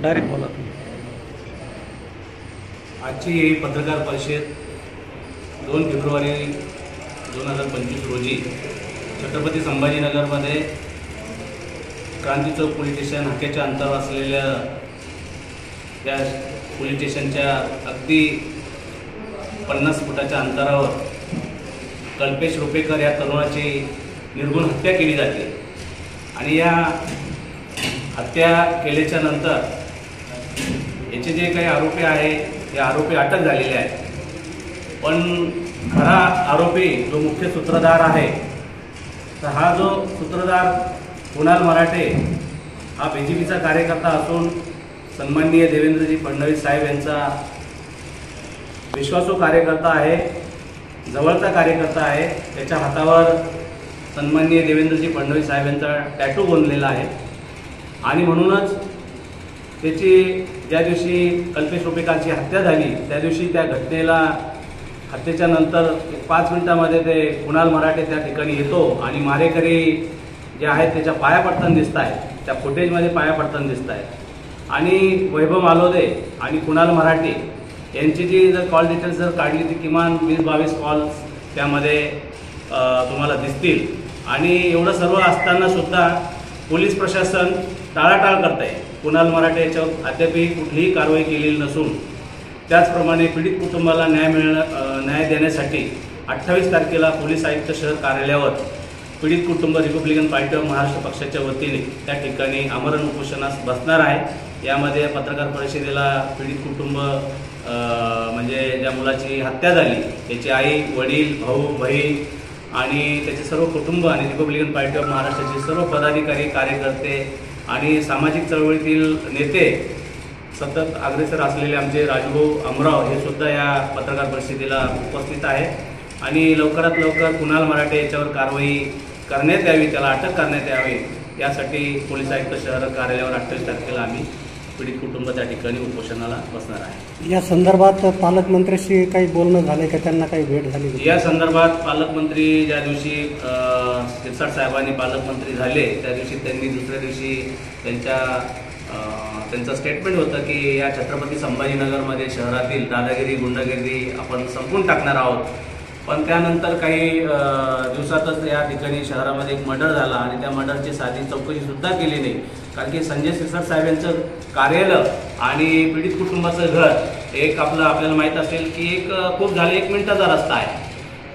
Direct बोला तुम्ही. आजची ही पत्रकार परिषद 2 फेब्रुवारी 2025 रोजी छत्रपती संभाजीनगरमध्ये क्रांती चौक पोलीस स्टेशन हाकेच्या अंतरावर असलेल्या त्या पोलीस स्टेशनच्या अगदी 50 फुटाच्या अंतरावर कल्पेश रुपेकर या तरुणाची निर्गुण हत्या केली जाते आणि या हत्या केल्याच्या नंतर याचे जे काही आरोपी आहे ते आरोपी अटक झालेले आहेत. पण खरा आरोपी जो मुख्य सूत्रधार आहे तर हा जो सूत्रधार कुणाल मराठे हा BJPचा कार्यकर्ता असून सन्माननीय देवेंद्रजी फडणवीस साहेब यांचा विश्वासू कार्यकर्ता आहे, जवळचा कार्यकर्ता आहे. त्याच्या हातावर सन्माननीय देवेंद्रजी फडणवीस साहेब यांचा टॅटू बनलेला आहे आणि म्हणूनच त्याची ज्या दिवशी कल्पेश रुपेकरची हत्या झाली त्या दिवशी त्या हत्येच्या नंतर 5 मिनिटांमध्ये ते कुणाल मराठे त्या ठिकाणी येतो आणि मारेकरी जे आहेत त्याच्या पाया पडताना दिसत आहेत, त्या फुटेजमध्ये पाया पडताना दिसत आहेत. आणि वैभव मालोदे आणि कुणाल मराठे यांची जी जर कॉल डिटेल्स जर काढली तर किमान 20-22 कॉल्स त्यामध्ये तुम्हाला दिसतील. आणि एवढं सर्व असताना सुद्धा पोलीस प्रशासन टाळाटाळ करत आहे. कुणाल मराठे याच्यावर अद्यापही कुठलीही कारवाई केलेली नसून त्याचप्रमाणे पीडित कुटुंबाला न्याय देण्यासाठी 28 तारखेला पोलीस आयुक्त शहर कार्यालयावर पीडित कुटुंब रिपब्लिकन पार्टी ऑफ महाराष्ट्र पक्षाच्या वतीने त्या ठिकाणी आमरण उपोषणास बसणार आहे. यामध्ये पत्रकार परिषदेला पीडित कुटुंब म्हणजे ज्या मुलाची हत्या झाली त्याची आई, वडील, भाऊ, बहीण आणि त्याचे सर्व कुटुंब आणि रिपब्लिकन पार्टी ऑफ महाराष्ट्राचे सर्व पदाधिकारी, कार्यकर्ते आणि सामाजिक चळवळीतील नेते सतत अग्रेसर असलेले आमचे राजभाऊ अमराव हे सुद्धा या पत्रकार परिषदेला उपस्थित आहे. आणि लवकरात लवकर कुणाल मराठे याच्यावर कारवाई करण्यात यावी, त्याला अटक करण्यात यावी यासाठी पोलीस आयुक्त शहर कार्यालयावर 28 तारखेला आम्ही पीडित कुटुंब त्या ठिकाणी उपोषणाला बसणार आहे. या संदर्भात पालकमंत्र्यांशी काही बोलणं झालंय का, त्यांना काही भेट झाली? या संदर्भात पालकमंत्री ज्या दिवशी शिरसाट साहेबांनी पालकमंत्री झाले त्या दिवशी त्यांनी दुसऱ्या दिवशी त्यांचं स्टेटमेंट होतं की या छत्रपती संभाजीनगरमध्ये शहरातील दादागिरी, गुंडागिरी आपण संपून टाकणार आहोत. पण त्यानंतर काही दिवसातच या ठिकाणी शहरामध्ये एक मर्डर झाला आणि त्या मर्डरची साधी चौकशीसुद्धा केली नाही. कारण की संजय शिरसाट साहेब यांचं कार्यालय आणि पीडित कुटुंबाचं घर एक आपल्याला माहीत असेल की खूप झाले 1 मिनिटाचा रस्ता आहे.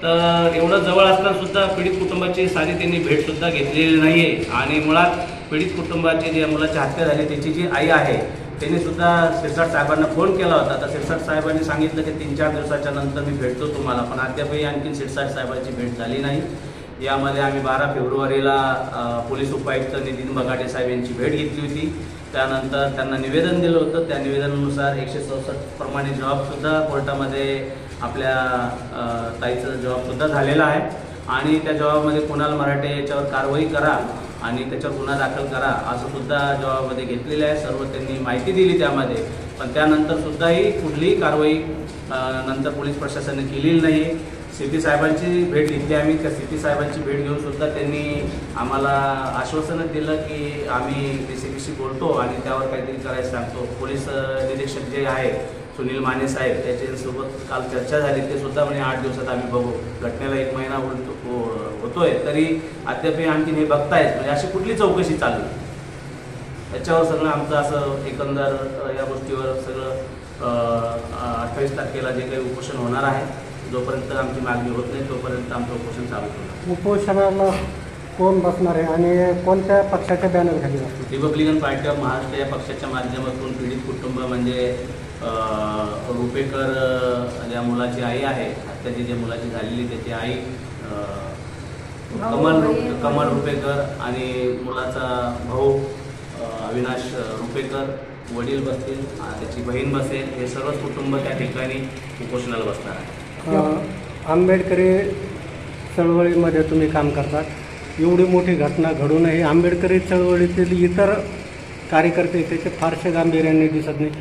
तर एवढं जवळ असताना सुद्धा पीडित कुटुंबाची साधी त्यांनी भेटसुद्धा घेतलेली नाही आहे. आणि मुळात पीडित कुटुंबाची ज्या मुलाची हत्या झाली त्याची जी आई आहे त्यांनी सुद्धा शिरसाट साहेबांना फोन केला होता. तर शिरसाट साहेबांनी सांगितलं की 3-4 दिवसाच्या नंतर मी भेटतो तुम्हाला, पण अद्यापही आणखी शिरसाट साहेबांची भेट झाली नाही. यामध्ये आम्ही 12 फेब्रुवारीला पोलीस उपायुक्त नितीन बगाटे साहेब यांची भेट घेतली होती. त्यानंतर त्यांना निवेदन दिलं होतं. त्या निवेदनानुसार 164 प्रमाणे जबाबसुद्धा कोर्टामध्ये आपल्या ताईचा जबाबसुद्धा झालेला आहे. आणि त्या जबाबामध्ये कुणाल मराठे याच्यावर कारवाई करा आणि त्याच्यावर गुन्हा दाखल करा असं सुद्धा जबाबामध्ये घेतलेलं आहे. सर्व त्यांनी माहिती दिली त्यामध्ये. पण त्यानंतर सुद्धाही कुठलीही कारवाई नंतर पोलीस प्रशासनाने केलेली नाही. सिटी साहेबांची भेट घेतली आम्ही. त्या सिटी साहेबांची भेट घेऊन सुद्धा त्यांनी आम्हाला आश्वासनं दिलं की आम्ही DCPशी बोलतो आणि त्यावर काहीतरी करायला सांगतो. पोलीस निरीक्षक जे आहे सुनील माने साहेब त्याच्यासोबत काल चर्चा झाली. ते सुद्धा म्हणजे 8 दिवसात आम्ही बघू. घटनेला 1 महिना होतोय तरी अद्यापही आणखीन हे बघतायत. म्हणजे अशी कुठली चौकशी चालू त्याच्यावर सगळं आमचं असं एकंदर या गोष्टीवर सगळं 28 तारखेला जे काही उपोषण होणार आहे जोपर्यंत आमची मागणी होत नाही तोपर्यंत आमचं उपोषण चालू होणार. उपोषणाला कोण बसणार आहे आणि कोणत्या पक्षाच्या बॅनर खाली बसणार? रिपब्लिकन पार्टी ऑफ महाराष्ट्र या पक्षाच्या माध्यमातून पीडित कुटुंब म्हणजे रुपेकर ज्या मुलाची आई आहे, हत्याची ज्या मुलाची झालेली त्याची आई कमल रुपेकर आणि मुलाचा भाऊ अविनाश रुपेकर, वडील बसतील, त्याची बहीण बसेल, हे सर्वच कुटुंब त्या ठिकाणी उपोषणाला बसणार आहे. आंबेडकरी चळवळीमध्ये तुम्ही काम करतात. एवढी मोठी घटना घडूनही आंबेडकरी चळवळीतील इतर कार्यकर्ते त्याचे फारसे गांभीर्याने दिसत नाही.